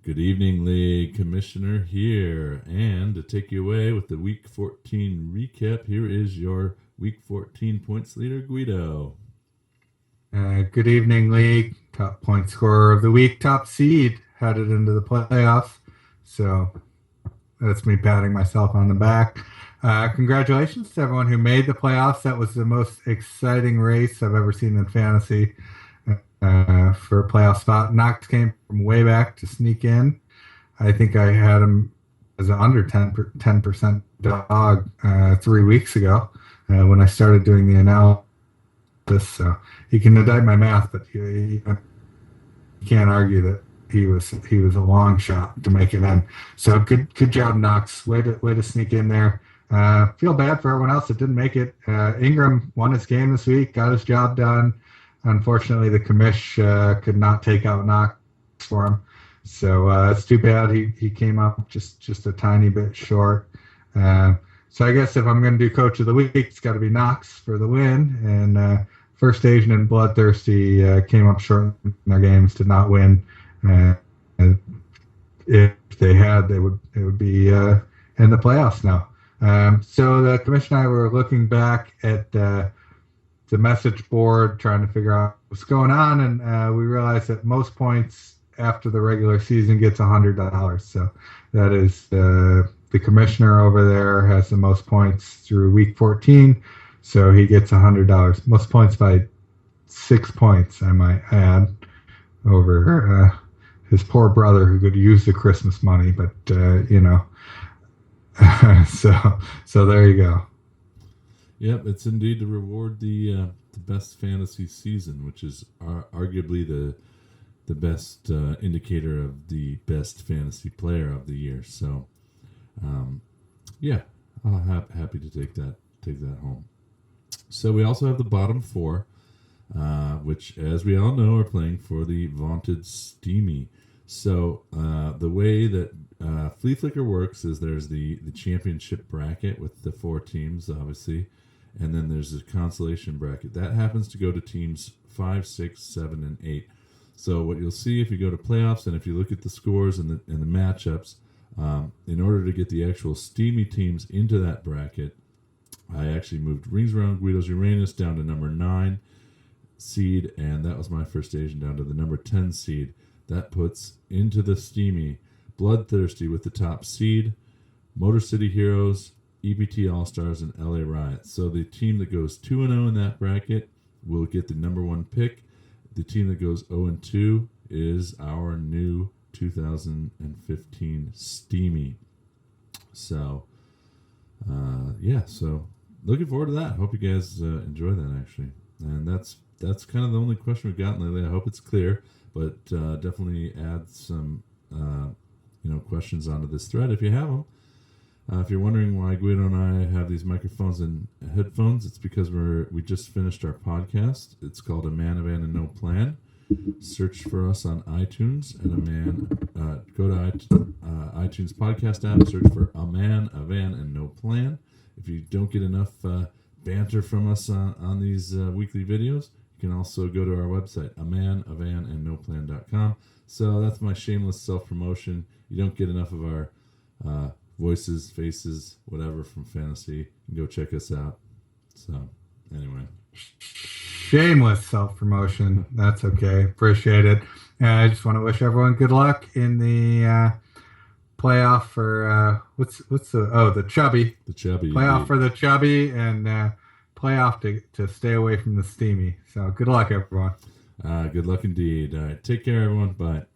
Good evening, League Commissioner here. And to take you away with the Week 14 recap, here is your Week 14 points leader, Guido. Good evening, League. Top point scorer of the week, top seed, headed into the playoffs. So that's me patting myself on the back. Congratulations to everyone who made the playoffs. That was the most exciting race I've ever seen in fantasy for a playoff spot. Knox came from way back to sneak in. I think I had him as an under 10% dog 3 weeks ago when I started doing the analysis. So he can indict my math, but you can't argue that he was a long shot to make it in. So good job, Knox. Way to sneak in there. Feel bad for everyone else that didn't make it. Ingram won his game this week, got his job done. Unfortunately, the commish could not take out Knox for him. So it's too bad he came up just a tiny bit short. So I guess if I'm going to do Coach of the Week, it's got to be Knox for the win. And First Asian and Bloodthirsty came up short in their games, did not win. If they had, it would be in the playoffs now. So the commission and I were looking back at the message board, trying to figure out what's going on, and we realized that most points after the regular season gets $100. So that is the commissioner over there has the most points through week 14, so he gets $100. Most points by 6 points, I might add, over his poor brother who could use the Christmas money, but so there you go. Yep, it's indeed to reward the best fantasy season, which is arguably the best indicator of the best fantasy player of the year. So, I'm happy to take that home. So we also have the bottom four, which, as we all know, are playing for the vaunted Steamy. So the way that Flea Flicker works is there's the championship bracket with the 4 teams, obviously, and then there's a consolation bracket. That happens to go to teams 5, 6, 7, and 8. So what you'll see if you go to playoffs and if you look at the scores and the matchups, in order to get the actual Steamy teams into that bracket, I actually moved Rings Around Guido's Uranus down to number 9 seed, and that was my First Asian down to the number 10 seed. That puts into the Steamy Bloodthirsty with the top seed, Motor City Heroes, EPT All-Stars, and LA Riot. So the team that goes 2-0 in that bracket will get the number 1 pick. The team that goes 0-2 is our new 2015 Steamy. So, so looking forward to that. Hope you guys enjoy that, actually. And that's kind of the only question we've gotten lately. I hope it's clear, but definitely add some questions onto this thread if you have them. If you're wondering why Guido and I have these microphones and headphones, it's because we just finished our podcast. It's called A Man, a Van, and No Plan. Search for us on iTunes go to iTunes podcast app, search for A Man, a Van, and No Plan. If you don't get enough banter from us on these weekly videos, you can also go to our website, amanavandnoplan.com. So that's my shameless self-promotion. You don't get enough of our voices, faces, whatever from fantasy. You can go check us out. So, anyway. Shameless self-promotion. That's okay. Appreciate it. I just want to wish everyone good luck in the playoff for the Chubby. The Chubby. Playoff indeed. for the Chubby and playoff to stay away from the Steamy. So good luck, everyone. Good luck indeed. All right. Take care, everyone. Bye.